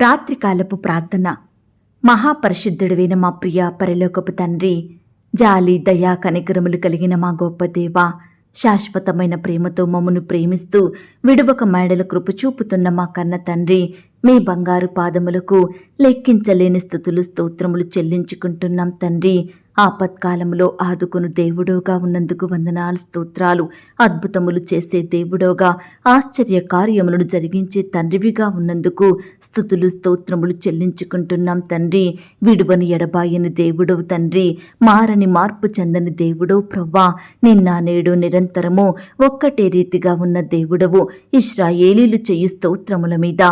రాత్రికాలపు ప్రార్థన. మహాపరిశుద్ధుడైన మా ప్రియ పరలోకపు తండ్రి, జాలి దయా కనికరములు కలిగిన మా గొప్ప దేవా, శాశ్వతమైన ప్రేమతో మమ్మను ప్రేమిస్తూ విడువక మేడల కృప చూపుతున్న మా కన్న తండ్రి, మీ బంగారు పాదములకు లెక్కించలేని స్తుతులు స్తోత్రములు చెల్లించుకుంటున్నాం తండ్రి. ఆపత్కాలంలో ఆదుకును దేవుడోగా ఉన్నందుకు వందనాలు స్తోత్రాలు. అద్భుతములు చేసే దేవుడోగా, ఆశ్చర్య కార్యములను జరిగించే తండ్రివిగా ఉన్నందుకు స్తుతులు స్తోత్రములు చెల్లించుకుంటున్నాం తండ్రి. విడువని ఎడబాయని దేవుడవు తండ్రి, మారని మార్పు చెందని దేవుడవు ప్రవ్వా. నిన్న నేడు నిరంతరము ఒక్కటే రీతిగా ఉన్న దేవుడవు. ఇశ్రాయేలీలు చెయ్యి స్తోత్రముల మీద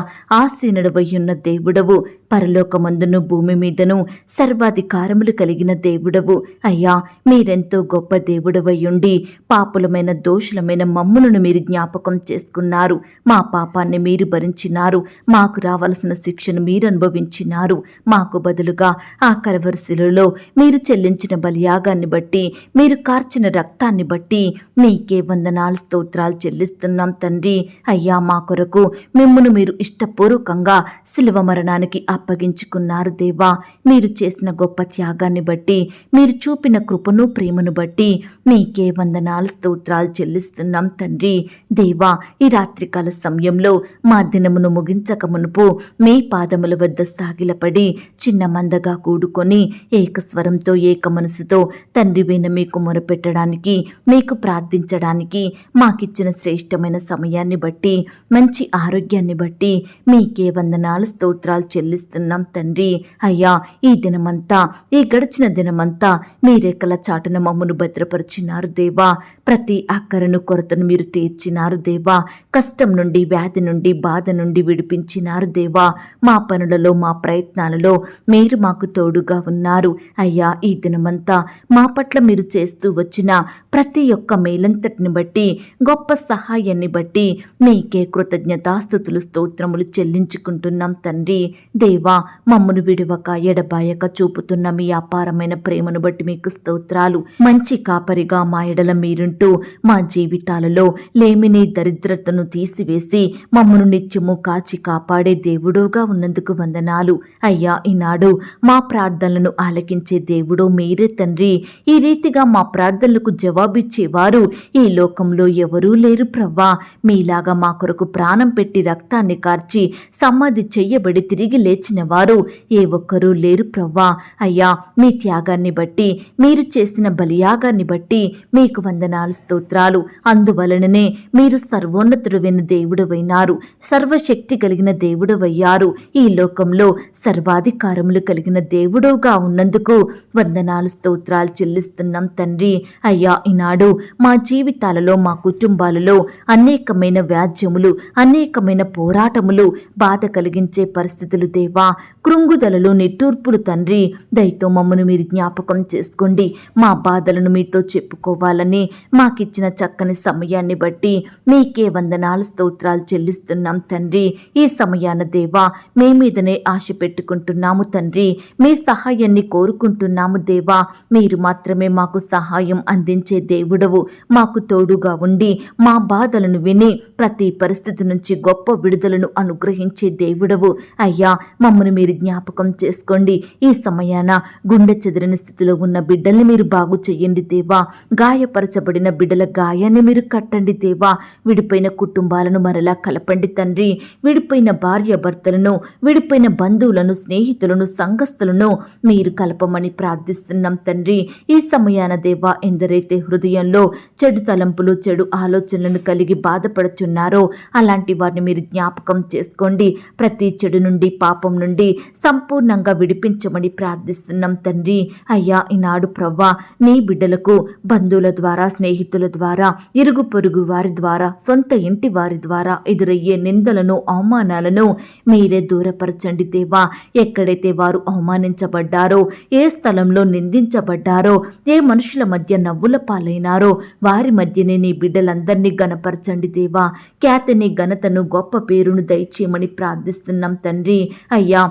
ఆసీనుడవయ్యున్న దేవుడవు. పరలోకమందును భూమి మీదను సర్వాధికారములు కలిగిన దేవుడవు. అయ్యా, మీరెంతో గొప్ప దేవుడవయ్యుండి పాపులమైన దోషులమైన మమ్ములను మీరు జ్ఞాపకం చేసుకున్నారు. మా పాపాన్ని మీరు భరించినారు. మాకు రావలసిన శిక్షను మీరు అనుభవించినారు. మాకు బదులుగా ఆ కలవరిశిలలో మీరు చెల్లించిన బలియాగాన్ని బట్టి, మీరు కార్చిన రక్తాన్ని బట్టి మీకే వందనాలు స్తోత్రాలు చెల్లిస్తున్నాం తండ్రి. అయ్యా, మా కొరకు మిమ్మును మీరు ఇష్టపూర్వకంగా శిలువ మరణానికి అప్పగించుకున్నారు దేవా. మీరు చేసిన గొప్ప త్యాగాన్ని బట్టి, మీరు చూపిన కృపను ప్రేమను బట్టి మీకే వందనాలు స్తోత్రాలు చెల్లిస్తున్నాం తండ్రి. దేవా, ఈ రాత్రికాల సమయంలో మా దినమును ముగించక మునుపు మీ పాదముల వద్ద సాగిలపడి చిన్న మందగా కూడుకొని ఏకస్వరంతో ఏక మనసుతో తండ్రివైన మీకు మొరపెట్టడానికి, మీకు ప్రార్థించడానికి మాకిచ్చిన శ్రేష్టమైన సమయాన్ని బట్టి, మంచి ఆరోగ్యాన్ని బట్టి మీకే వందనాలు స్తోత్రాలు చెల్లిస్తున్నాం తండ్రి. అయ్యా, ఈ దినమంతా, ఈ గడిచిన దినమంతా మీ రెక్కల చాటున మమ్మను భద్రపరిచినారు దేవా. ప్రతి అక్కరను కొరతను మీరు తీర్చినారు దేవా. కష్టం నుండి, వ్యాధి నుండి, బాధ నుండి విడిపించినారు దేవా. మా పనులలో, మా ప్రయత్నాలలో మీరు మాకు తోడుగా ఉన్నారు. అయ్యా, ఈ దినమంతా మా పట్ల మీరు చేస్తూ వచ్చిన ప్రతి ఒక్క మేలంతటిని బట్టి, గొప్ప సహాయాన్ని బట్టి మీకే కృతజ్ఞతాస్తుతులు స్తోత్రములు చెల్లించుకుంటున్నాం తండ్రి. దేవా, మమ్మను విడువక ఎడబాయక చూపుతున్న మీ అపారమైన ప్రేమను బట్టి మీకు స్తోత్రాలు. మంచి కాపరిగా మా ఎడల మీరుంటూ మా జీవితాలలో లేమిని, దరిద్రతను తీసివేసి మమ్మను నిత్యము కాచి కాపాడే దేవుడుగా ఉన్నందుకు వందనాలు. అయ్యా, ఈనాడు మా ప్రార్థనలను ఆలకించే దేవుడో మీరే తండ్రి. ఈ రీతిగా మా ప్రార్థనలకు జవాబిచ్చేవారు ఈ లోకంలో ఎవరూ లేరు ప్రవ్వా. మీలాగా మా కొరకు ప్రాణం పెట్టి రక్తాన్ని కార్చి సమాధి చెయ్యబడి తిరిగి లేచిన వారు ఏ ఒక్కరూ లేరు ప్రవ్వా. అయ్యా, మీ త్యాగాన్ని బట్టి, మీరు చేసిన బలియాగాన్ని బట్టి మీకు వందనాలు స్తోత్రాలు. అందువలననే మీరు సర్వోన్నతుడైన దేవుడవైనారు, సర్వశక్తి కలిగిన దేవుడవయ్యారు. ఈ లోకంలో సర్వాధికారములు కలిగిన దేవుడుగా ఉన్నందుకు వందనాలు స్తోత్రాలు చెల్లిస్తున్నాం తండ్రి. అయ్యా, ఈనాడు మా జీవితాలలో, మా కుటుంబాలలో అనేకమైన వ్యాజ్యములు, అనేకమైన పోరాటములు, బాధ కలిగించే పరిస్థితులు దేవా, కృంగుదలలు, నిట్టూర్పులు తండ్రి. దయతో మమ్మను మీరు జ్ఞాపకం చేసుకోండి. మా బాధలను మీతో చెప్పుకోవాలని మాకిచ్చిన చక్కని సమయాన్ని బట్టి మీకే వందనాలు స్తోత్రాలు చెల్లిస్తున్నాం తండ్రి. ఈ సమయాన దేవా, మీ మీదనే ఆశ పెట్టుకుంటున్నాము తండ్రి. మీ సహాయాన్ని కోరుకుంటున్నాము దేవా. మీరు మాత్రమే మాకు సహాయం అందించే దేవుడవు. మాకు తోడుగా ఉండి మా బాధలను విని ప్రతి పరిస్థితి నుంచి గొప్ప విడుదలను అనుగ్రహించే దేవుడవు. అయ్యా, మమ్మను మీరు జ్ఞాపకం చేసుకోండి. ఈ సమయాన గుండె చెదిరిన స్థితిలో ఉన్న బిడ్డల్ని మీరు బాగు చెయ్యండి దేవా. గాయపరచబడిన బిడ్డల గాయాన్ని మీరు కట్టండి దేవా. విడిపోయిన కుటుంబాలను మరలా కలపండి తండ్రి. విడిపోయిన భార్య భర్తలను, విడిపోయిన బంధువులను, స్నేహితులను, సంఘస్థులను మీరు కలపమని ప్రార్థిస్తున్నాం తండ్రి. ఈ సమయాన దేవా, ఎందరైతే హృదయంలో చెడు తలంపులు, చెడు ఆలోచనలను కలిగి బాధపడుచున్నారో అలాంటి వారిని మీరు జ్ఞాపకం చేసుకోండి. ప్రతి చెడు నుండి, పాపం నుండి సంపూర్ణంగా విడిపించమని ప్రార్థిస్తున్నాం తండ్రి. అయ్యా, ఈనాడు ప్రవ్వా, నీ బిడ్డలకు బంధువుల ద్వారా, స్నేహితుల ద్వారా, ఇరుగు పొరుగు వారి ద్వారా, సొంత ఇంటి వారి ద్వారా ఎదురయ్యే నిందలను, అవమానాలను మీరే దూరపరచండి దేవా. ఎక్కడైతే వారు అవమానించబడ్డారో, ఏ స్థలంలో నిందించబడ్డారో, ఏ మనుషుల మధ్య నవ్వుల పాలైనారో వారి మధ్యనే నీ బిడ్డలందరినీ గణపరచండి దేవా. ఖ్యాతిని, ఘనతను, గొప్ప పేరును దయచేయమని ప్రార్థిస్తున్నాం తండ్రి. అయ్యా,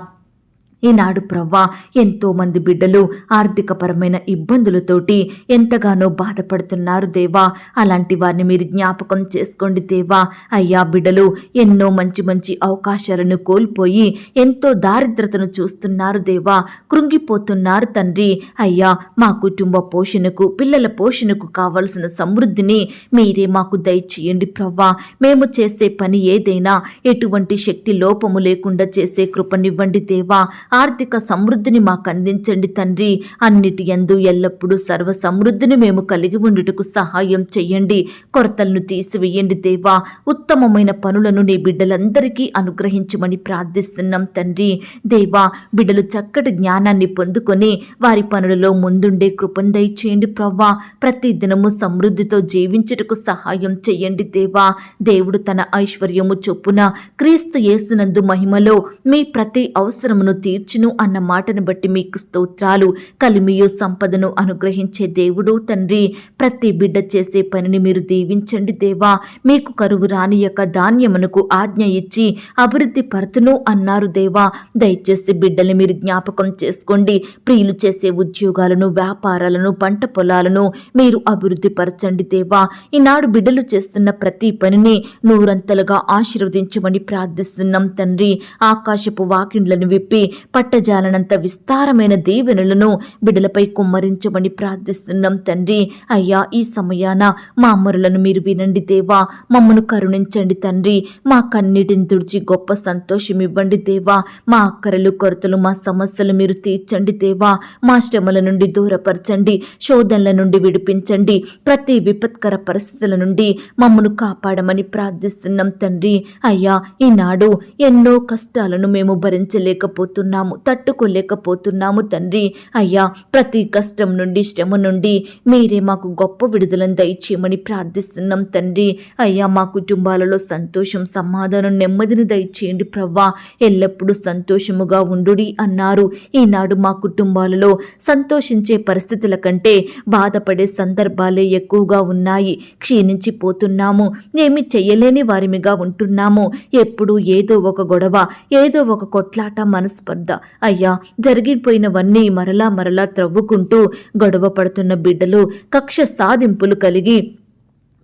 ఈనాడు ప్రవ్వా ఎంతో మంది బిడ్డలు ఆర్థికపరమైన ఇబ్బందులతోటి ఎంతగానో బాధపడుతున్నారు దేవా. అలాంటి వారిని మీరు జ్ఞాపకం చేసుకోండి దేవా. అయ్యా, బిడ్డలు ఎన్నో మంచి మంచి అవకాశాలను కోల్పోయి ఎంతో దారిద్రతను చూస్తున్నారు దేవా. కృంగిపోతున్నారు తండ్రి. అయ్యా, మా కుటుంబ పోషణకు, పిల్లల పోషణకు కావలసిన సమృద్ధిని మీరే మాకు దయచేయండి ప్రవ్వా. మేము చేసే పని ఏదైనా ఎటువంటి శక్తి లోపము లేకుండా చేసే కృపనివ్వండి దేవా. ఆర్థిక సమృద్ధిని మాకు అందించండి తండ్రి. అన్నిటి యందు ఎల్లప్పుడూ సర్వ సమృద్ధిని మేము కలిగి ఉండుటకు సహాయం చెయ్యండి. కొరతలను తీసివేయండి దేవా. ఉత్తమమైన పనులను నీ బిడ్డలందరికీ అనుగ్రహించమని ప్రార్థిస్తున్నాం తండ్రి. దేవా, బిడ్డలు చక్కటి జ్ఞానాన్ని పొందుకొని వారి పనులలో ముందుండే కృపను దయచేయండి ప్రవ్వా. ప్రతి దినము సమృద్ధితో జీవించుటకు సహాయం చెయ్యండి దేవా. దేవుడు తన ఐశ్వర్యము చొప్పున క్రీస్తు యేసునందు మహిమలో మీ ప్రతి అవసరమును తీర్చును అన్న మాటను బట్టి మీకు స్తోత్రాలు. కలిమియు సంపదను అనుగ్రహించే దేవుడు తండ్రి. ప్రతి బిడ్డ చేసే పనిని మీరు దీవించండి దేవా. మీకు కరువు రానియక ధాన్యమునకు ఆజ్ఞ ఇచ్చి అభివృద్ధి పరతును అన్నారు దేవా. దయచేసి బిడ్డల్ని మీరు జ్ఞాపకం చేసుకోండి. ప్రియులు చేసే ఉద్యోగాలను, వ్యాపారాలను, పంట పొలాలను మీరు అభివృద్ధి పరచండి దేవా. ఈనాడు బిడ్డలు చేస్తున్న ప్రతి పనిని నూరంతలుగా ఆశీర్వదించమని ప్రార్థిస్తున్నాం తండ్రి. ఆకాశపు వాకిండ్లను విప్పి పట్టజాలనంత విస్తారమైన దీవెనలను బిడ్డలపై కుమ్మరించమని ప్రార్థిస్తున్నాం తండ్రి. అయ్యా, ఈ సమయాన మా అమరులను మీరు వినండి దేవా. మమ్మను కరుణించండి తండ్రి. మా కన్నీటిని తుడిచి గొప్ప సంతోషం ఇవ్వండి దేవా. మా అక్కరలు, కొరతలు, మా సమస్యలు మీరు తీర్చండి దేవా. మా శ్రమల నుండి దూరపరచండి. శోధనల నుండి విడిపించండి. ప్రతి విపత్కర పరిస్థితుల నుండి మమ్మను కాపాడమని ప్రార్థిస్తున్నాం తండ్రి. అయ్యా, ఈనాడు ఎన్నో కష్టాలను మేము భరించలేకపోతున్నాము, తట్టుకోలేకపోతున్నాము తండ్రి. అయ్యా, ప్రతి కష్టం నుండి, శ్రమ నుండి మీరే మాకు గొప్ప విడుదలను దయచేయమని ప్రార్థిస్తున్నాం తండ్రి. అయ్యా, మా కుటుంబాలలో సంతోషం, సమాధానం, నెమ్మదిని దయచేయండి ప్రవ్వా. ఎల్లప్పుడూ సంతోషముగా ఉండుడి అన్నారు. ఈనాడు మా కుటుంబాలలో సంతోషించే పరిస్థితుల కంటే బాధపడే సందర్భాలే ఎక్కువగా ఉన్నాయి. క్షీణించిపోతున్నాము. ఏమి చెయ్యలేని వారిమిగా ఉంటున్నాము. ఎప్పుడు ఏదో ఒక గొడవ, ఏదో ఒక కొట్లాట, మనస్పర్ధ. అయ్యా, జరిగిపోయినవన్నీ మరలా త్రవ్వుకుంటూ గొడవ పడుతున్న బిడ్డలు కక్ష సాధింపులు కలిగి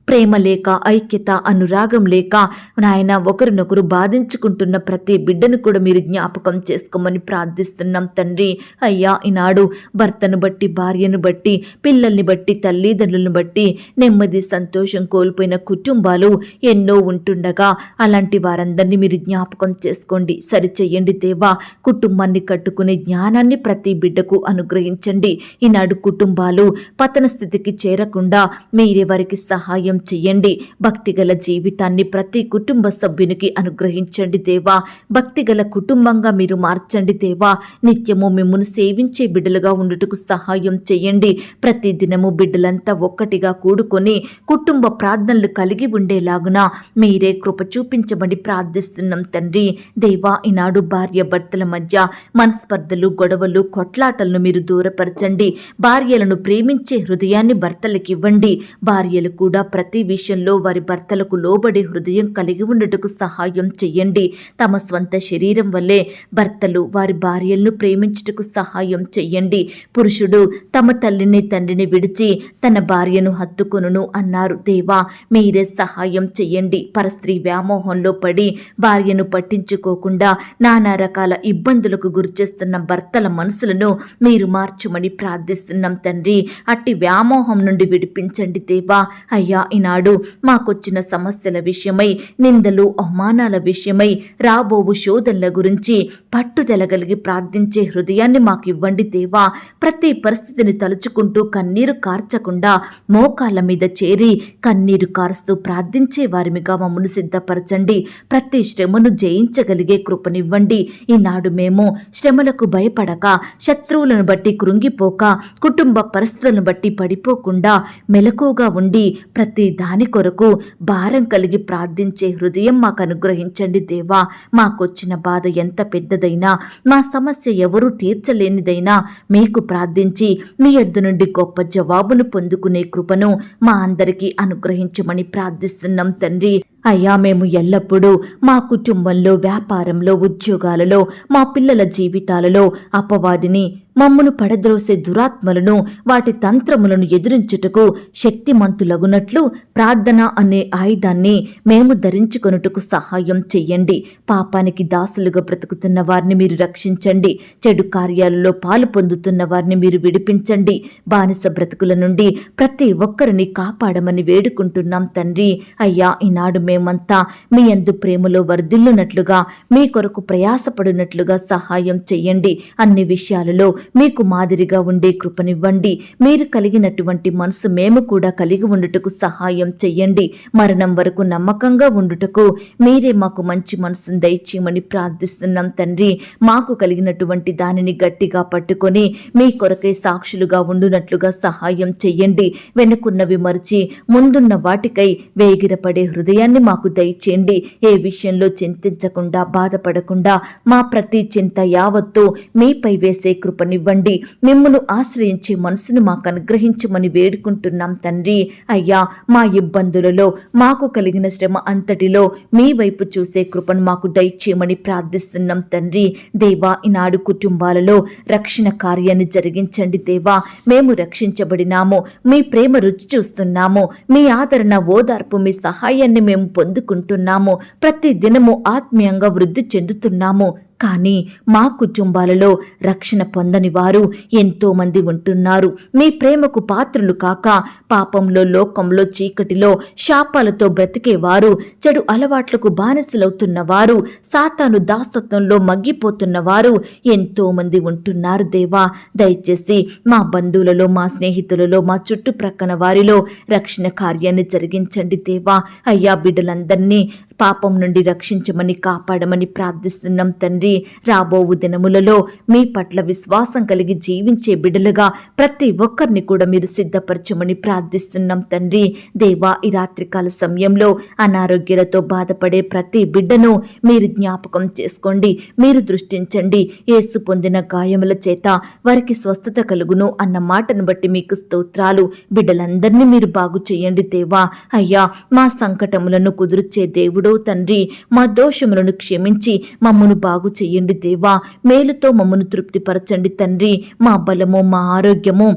ప్రేమ లేక, ఐక్యత, అనురాగం లేక నాయన ఒకరినొకరు బాధించుకుంటున్న ప్రతి బిడ్డను కూడా మీరు జ్ఞాపకం చేసుకోమని ప్రార్థిస్తున్నాం తండ్రి. అయ్యా, ఈనాడు భర్తను బట్టి, భార్యను బట్టి, పిల్లల్ని బట్టి, తల్లిదండ్రులను బట్టి నెమ్మది, సంతోషం కోల్పోయిన కుటుంబాలు ఎన్నో ఉంటుండగా అలాంటి వారందరినీ మీరు జ్ఞాపకం చేసుకోండి. సరిచెయ్యండి దేవా. కుటుంబాన్ని కట్టుకునే జ్ఞానాన్ని ప్రతి బిడ్డకు అనుగ్రహించండి. ఈనాడు కుటుంబాలు పతన స్థితికి చేరకుండా మీరే వారికి సహాయం చెయ్యండి. భక్తిగల జీవితాన్ని ప్రతి కుటుంబ సభ్యునికి అనుగ్రహించండి దేవా. భక్తిగల కుటుంబంగా మీరు మార్చండి దేవా. నిత్యము మిమ్మును సేవించే బిడ్డలుగా ఉండుటకు సహాయం చెయ్యండి. ప్రతి దినము బిడ్డలంతా ఒక్కటిగా కూడుకొని కుటుంబ ప్రార్థనలు కలిగి ఉండేలాగున మీరే కృప చూపించమని ప్రార్థిస్తున్నాం తండ్రి. దేవా, ఈనాడు భార్య భర్తల మధ్య మనస్పర్ధలు, గొడవలు, కొట్లాటలను మీరు దూరపరచండి. భార్యలను ప్రేమించే హృదయాన్ని భర్తలకు ఇవ్వండి. భార్యలు కూడా ప్రతి విషయంలో వారి భర్తలకు లోబడే హృదయం కలిగి ఉండటకు సహాయం చెయ్యండి. తమ స్వంత శరీరం వల్లే భర్తలు వారి భార్యలను ప్రేమించుటకు సహాయం చెయ్యండి. పురుషుడు తమ తల్లిని, తండ్రిని విడిచి తన భార్యను హత్తుకొనును అన్నారు దేవా. మీరే సహాయం చెయ్యండి. పరస్త్రీ వ్యామోహంలో పడి భార్యను పట్టించుకోకుండా నానా రకాల ఇబ్బందులకు గురిచేస్తున్న భర్తల మనసులను మీరు మార్చమని ప్రార్థిస్తున్నాం తండ్రి. అట్టి వ్యామోహం నుండి విడిపించండి దేవా. అయ్యా, ఈనాడు మాకొచ్చిన సమస్యల విషయమై, నిందలు, అవమానాల విషయమై, రాబోవు శోధనల గురించి పట్టుదలగలిగి ప్రార్థించే హృదయాన్ని మాకు ఇవ్వండి దేవా. ప్రతి పరిస్థితిని తలుచుకుంటూ కన్నీరు కార్చకుండా మోకాళ్ళ మీద చేరి కన్నీరు కారుస్తూ ప్రార్థించే వారిమిగా మమ్మల్ని సిద్ధపరచండి. ప్రతి శ్రమను జయించగలిగే కృపనివ్వండి. ఈనాడు మేము శ్రమలకు భయపడక, శత్రువులను బట్టి కృంగిపోక, కుటుంబ పరిస్థితులను బట్టి పడిపోకుండా మెలకుగా ఉండి ప్రతి దాని కొరకు భారం కలిగి ప్రార్థించే హృదయం మాకు అనుగ్రహించండి దేవా. మాకొచ్చిన బాధ ఎంత పెద్దదైనా, మా సమస్య ఎవరూ తీర్చలేనిదైనా మీకు ప్రార్థించి మీ యొద్ద నుండి గొప్ప జవాబును పొందుకునే కృపను మా అందరికీ అనుగ్రహించమని ప్రార్థిస్తున్నాం తండ్రి. అయ్యా, మేము ఎల్లప్పుడూ మా కుటుంబంలో, వ్యాపారంలో, ఉద్యోగాలలో, మా పిల్లల జీవితాలలో అపవాదిని, మమ్మను పడద్రోసే దురాత్మలను, వాటి తంత్రములను ఎదురించుటకు శక్తిమంతులగునట్లు ప్రార్థన అనే ఆయుధాన్ని మేము ధరించుకొనుటకు సహాయం చెయ్యండి. పాపానికి దాసులుగా బ్రతుకుతున్న వారిని మీరు రక్షించండి. చెడు కార్యాలలో పాలు పొందుతున్న వారిని మీరు విడిపించండి. బానిస బ్రతుకుల నుండి ప్రతి ఒక్కరిని కాపాడమని వేడుకుంటున్నాం తండ్రి. అయ్యా, ఈనాడు మేమంతా మీ యందు ప్రేమలో వర్ధిల్లునట్లుగా, మీ కొరకు ప్రయాసపడినట్లుగా సహాయం చెయ్యండి. అన్ని విషయాలలో మీకు మాదిరిగా ఉండే కృపనివ్వండి. మీరు కలిగినటువంటి మనసు మేము కూడా కలిగి ఉండుటకు సహాయం చెయ్యండి. మరణం వరకు నమ్మకంగా ఉండుటకు మీరే మాకు మంచి మనసును దయచేయమని ప్రార్థిస్తున్నాం తండ్రి. మాకు కలిగినటువంటి దానిని గట్టిగా పట్టుకొని మీ కొరకై సాక్షులుగా ఉండునట్లుగా సహాయం చెయ్యండి. వెనుకున్నవి మరిచి ముందున్న వాటికై వేగిరపడే హృదయాన్ని మాకు దయచేయండి. ఏ విషయంలో చింతించకుండా, బాధపడకుండా మా ప్రతి చింత యావత్తు మీపై వేసే కృపనివ్వండి. మిమ్మును ఆశ్రయించే మనసును మాకు అనుగ్రహించమని వేడుకుంటున్నాం తండ్రి. అయ్యా, మా ఇబ్బందులలో, మాకు కలిగిన శ్రమ అంతటిలో మీ వైపు చూసే కృపను మాకు దయచేయమని ప్రార్థిస్తున్నాం తండ్రి. దేవా, ఈనాడు కుటుంబాలలో రక్షణ కార్యాన్ని జరిగించండి. దేవా, మేము రక్షించబడినాము, మీ ప్రేమ రుచి చూస్తున్నాము, మీ ఆదరణ, ఓదార్పు, మీ సహాయాన్ని మేము పొందుకుంటున్నాము. ప్రతి దినము ఆత్మీయంగా వృద్ధి చెందుతున్నాము. కానీ మా కుటుంబాలలో రక్షణ పొందని వారు ఎంతో మంది ఉంటున్నారు. మీ ప్రేమకు పాత్రలు కాక పాపంలో, లోకంలో, చీకటిలో, శాపాలతో బ్రతికేవారు, చెడు అలవాట్లకు బానిసలవుతున్నవారు, సాతాను దాసత్వంలో మగ్గిపోతున్నవారు ఎంతో మంది ఉంటున్నారు. దేవా, దయచేసి మా బంధువులలో, మా స్నేహితులలో, మా చుట్టుప్రక్కన వారిలో రక్షణ కార్యాన్ని జరిగించండి. దేవా, అయ్యా, బిడ్డలందరినీ పాపం నుండి రక్షించమని, కాపాడమని ప్రార్థిస్తున్నాం తండ్రి. రాబోవు దినములలో మీ పట్ల విశ్వాసం కలిగి జీవించే బిడ్డలుగా ప్రతి ఒక్కరిని కూడా మీరు సిద్ధపరచమని ప్రార్థిస్తున్నాం తండ్రి. దేవా, ఈ రాత్రికాల సమయంలో అనారోగ్యాలతో బాధపడే ప్రతి బిడ్డను మీరు జ్ఞాపకం చేసుకోండి, మీరు దృష్టించండి. యేసు పొందిన గాయముల చేత వారికి స్వస్థత కలుగును అన్న మాటను బట్టి మీకు స్తోత్రాలు. బిడ్డలందరినీ మీరు బాగు చేయండి దేవా. అయ్యా, మా సంకటములను కుదుర్చే దేవుడో తండ్రి, మా దోషములను క్షమించి మమ్మను బాగు చెయ్యండి దేవా. మేలుతో మమ్మను తృప్తిపరచండి తండ్రి. మా బలము, మా ఆరోగ్యము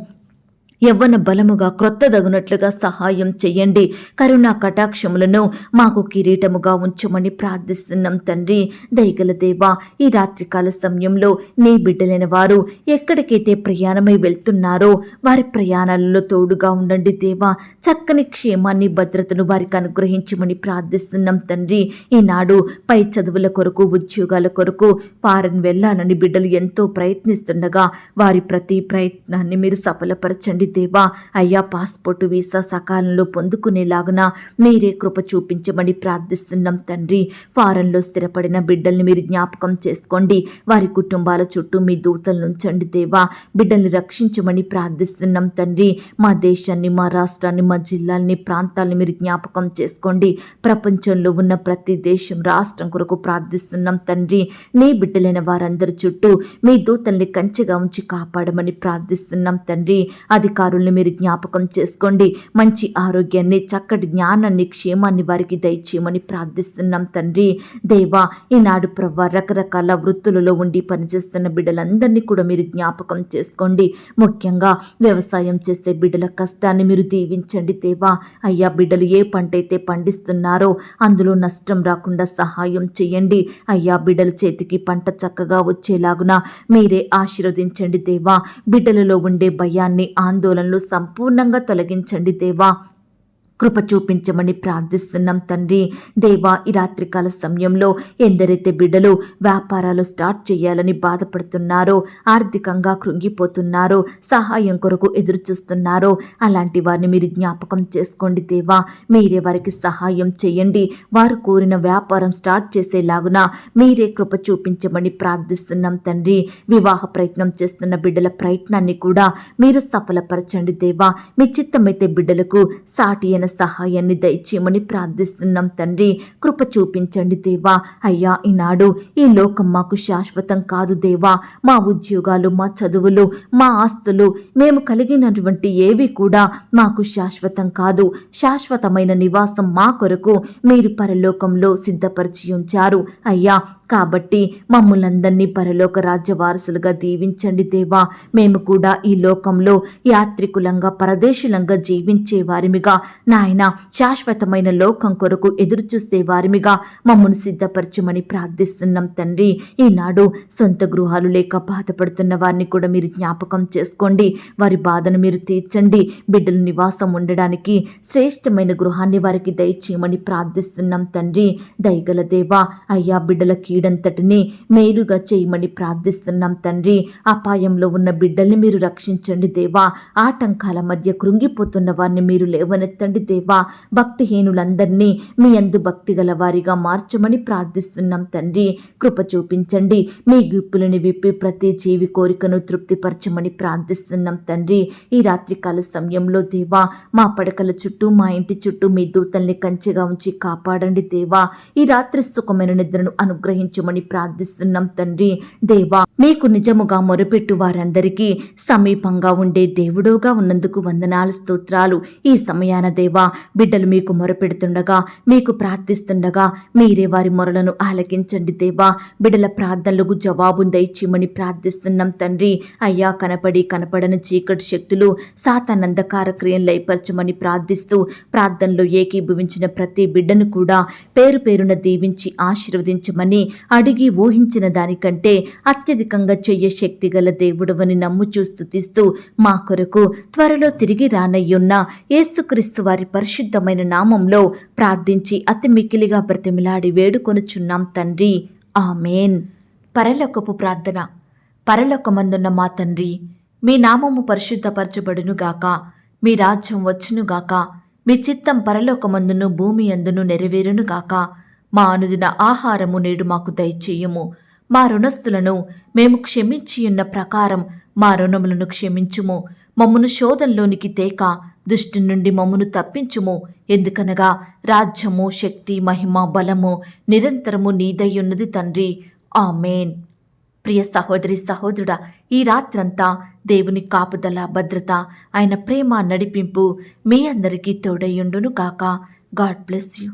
యవ్వన బలముగా క్రొత్తదగునట్లుగా సహాయం చెయ్యండి. కరుణా కటాక్షములను మాకు కిరీటముగా ఉంచమని ప్రార్థిస్తున్నాం తండ్రి. దయగల దేవా, ఈ రాత్రికాల సమయంలో నీ బిడ్డలైన వారు ఎక్కడికైతే ప్రయాణమై వెళ్తున్నారో వారి ప్రయాణాలలో తోడుగా ఉండండి దేవా. చక్కని క్షేమాన్ని, భద్రతను వారికి అనుగ్రహించమని ప్రార్థిస్తున్నాం తండ్రి. ఈనాడు పై చదువుల కొరకు, ఉద్యోగాల కొరకు ఫారెన్ వెళ్లాలని బిడ్డలు ఎంతో ప్రయత్నిస్తుండగా వారి ప్రతి ప్రయత్నాన్ని మీరు సఫలపరచండి దేవా. అయ్యా, పాస్పోర్టు, వీసా సకాలంలో పొందుకునేలాగున మీరే కృప చూపించమని ప్రార్థిస్తున్నాం తండ్రి. ఫారెన్లో స్థిరపడిన బిడ్డల్ని మీరు జ్ఞాపకం చేసుకోండి. వారి కుటుంబాల చుట్టూ మీ దూతలను ఉంచండి దేవా. బిడ్డల్ని రక్షించమని ప్రార్థిస్తున్నాం తండ్రి. మా దేశాన్ని, మా రాష్ట్రాన్ని, మా జిల్లాల్ని, ప్రాంతాలని మీరు జ్ఞాపకం చేసుకోండి. ప్రపంచంలో ఉన్న ప్రతి దేశం, రాష్ట్రం కొరకు ప్రార్థిస్తున్నాం తండ్రి. నీ బిడ్డలైన వారందరి చుట్టూ మీ దూతల్ని కంచెగా ఉంచి కాపాడమని ప్రార్థిస్తున్నాం తండ్రి. అధికారుల్ని మీరు జ్ఞాపకం చేసుకోండి. మంచి ఆరోగ్యాన్ని, చక్కటి జ్ఞానాన్ని, క్షేమాన్ని వారికి దయచేయమని ప్రార్థిస్తున్నాం తండ్రి. దేవా, ఈనాడు ప్రవ్వా, రకరకాల వృత్తులలో ఉండి పనిచేస్తున్న బిడ్డలందరినీ కూడా మీరు జ్ఞాపకం చేసుకోండి. ముఖ్యంగా వ్యవసాయం చేసే బిడ్డల కష్టాన్ని మీరు దీవించండి దేవా. అయ్యా, బిడ్డలు ఏ పంట అయితే పండిస్తున్నారో అందులో నష్టం రాకుండా సహాయం చేయండి. అయ్యా, బిడ్డల చేతికి పంట చక్కగా వచ్చేలాగున మీరే ఆశీర్వదించండి దేవా. బిడ్డలలో ఉండే భయాన్ని, ఆందోళనలు సంపూర్ణంగా తొలగించండి దేవా. కృప చూపించమని ప్రార్థిస్తున్నాం తండ్రి. దేవా, ఈ రాత్రికాల సమయంలో ఎందరైతే బిడ్డలు వ్యాపారాలు స్టార్ట్ చేయాలని బాధపడుతున్నారో, ఆర్థికంగా కృంగిపోతున్నారో, సహాయం కొరకు ఎదురు చూస్తున్నారో అలాంటి వారిని మీరు జ్ఞాపకం చేసుకోండి దేవా. మీరే వారికి సహాయం చేయండి. వారు కోరిన వ్యాపారం స్టార్ట్ చేసేలాగున మీరే కృప చూపించమని ప్రార్థిస్తున్నాం తండ్రి. వివాహ ప్రయత్నం చేస్తున్న బిడ్డల ప్రయత్నాన్ని కూడా మీరు సఫలపరచండి దేవా. మీ చిత్తమైతే బిడ్డలకు సాటి అయిన సహాయాన్ని దయచేయమని ప్రార్థిస్తున్నాం తండ్రి. కృప చూపించండి దేవా. అయ్యా, ఈనాడు ఈ లోకం మాకు శాశ్వతం కాదు దేవా. మా ఉద్యోగాలు, మా చదువులు, మా ఆస్తులు, మేము కలిగినటువంటి ఏవి కూడా మాకు శాశ్వతం కాదు. శాశ్వతమైన నివాసం మా కొరకు మీరు పరలోకంలో సిద్ధపరిచి ఉంచారు అయ్యా. కాబట్టి మమ్ములందరినీ పరలోక రాజ్య వారసులుగా దీవించండి దేవా. మేము కూడా ఈ లోకంలో యాత్రికులంగా, పరదేశులంగా జీవించే వారిమిగా నాయన, శాశ్వతమైన లోకం కొరకు ఎదురు చూసే వారిమిగా మమ్మల్ని సిద్ధపరచమని ప్రార్థిస్తున్నాం తండ్రి. ఈనాడు సొంత గృహాలు లేక బాధపడుతున్న వారిని కూడా మీరు జ్ఞాపకం చేసుకోండి. వారి బాధను మీరు తీర్చండి. బిడ్డలు నివాసం ఉండడానికి శ్రేష్టమైన గృహాన్ని వారికి దయచేయమని ప్రార్థిస్తున్నాం తండ్రి. దయగల దేవా, అయ్యా, బిడ్డల కీడంతటిని మేలుగా చేయమని ప్రార్థిస్తున్నాం తండ్రి. అపాయంలో ఉన్న బిడ్డల్ని మీరు రక్షించండి దేవా. ఆటంకాల మధ్య కృంగిపోతున్న వారిని మీరు లేవనెత్తండి దేవా. భక్తిహీనులందరినీ మీ యందు భక్తి గల వారిగా మార్చమని ప్రార్థిస్తున్నాం తండ్రి. కృప చూపించండి. మీ గుప్పులను విప్పి ప్రతి జీవి కోరికను తృప్తిపరచమని ప్రార్థిస్తున్నాం తండ్రి. ఈ రాత్రికాల సమయంలో దేవా, మా పడకల చుట్టూ, మా ఇంటి చుట్టూ మీ దూతల్ని కంచెగా ఉంచి కాపాడండి దేవా. ఈ రాత్రి సుఖమైన నిద్రను అనుగ్రహించమని ప్రార్థిస్తున్నాం తండ్రి. దేవా, మీకు నిజముగా మొరపెట్టు వారందరికీ సమీపంగా ఉండే దేవుడుగా ఉన్నందుకు వందనాలు, స్తోత్రాలు. ఈ సమయాన దేవా, బిడ్డలు మీకు మొరపెడుతుండగా, మీకు ప్రార్థిస్తుండగా మీరే వారి మొరలను ఆలకించండి దేవా. బిడ్డల ప్రార్థనలకు జవాబు దయచేయమని ప్రార్థిస్తున్నాం తండ్రి. అయ్యా, కనపడి కనపడని చీకటి శక్తులు, సాతాన్ అంధకార క్రియలు లయపరచమని ప్రార్థిస్తూ ప్రార్థనలో ఏకీభవించిన ప్రతి బిడ్డను కూడా పేరు పేరున దీవించి ఆశీర్వదించమని అడిగి ఊహించిన దానికంటే అత్యధికంగా చెయ్య శక్తి గల దేవుడవని నమ్ముచూ స్తుతిస్తూ మా కొరకు త్వరలో తిరిగి రానయ్యున్న యేసుక్రీస్తు వారి పరిశుద్ధమైన నామంలో ప్రార్థించి అతి మిక్కిలిగా బ్రతిమిలాడి వేడుకొనుచున్నాం తండ్రి. ఆమేన్. పరలోకపు ప్రార్థన. పరలోకమందున్న మా తండ్రి, మీ నామము పరిశుద్ధపరచబడునుగాక. మీ రాజ్యం వచ్చునుగాక. మీ చిత్తం పరలోకమందును భూమి అందును నెరవేరునుగాక. మా అనుదిన ఆహారము నేడు మాకు దయచేయము. మా రుణస్థులను మేము క్షమించియున్న ప్రకారం మా రుణములను క్షమించుము. మమ్మను శోధంలోనికి తేక దుష్టి నుండి మమ్మను తప్పించుము. ఎందుకనగా రాజ్యము, శక్తి, మహిమ, బలము నిరంతరము నీదయ్యున్నది తండ్రి. ఆమేన్. ప్రియ సహోదరి, సహోదరుడా, ఈ రాత్రంతా దేవుని కాపుదల, భద్రత, ఆయన ప్రేమ, నడిపింపు మీ అందరికీ తోడయ్యుండును గాక. God bless you.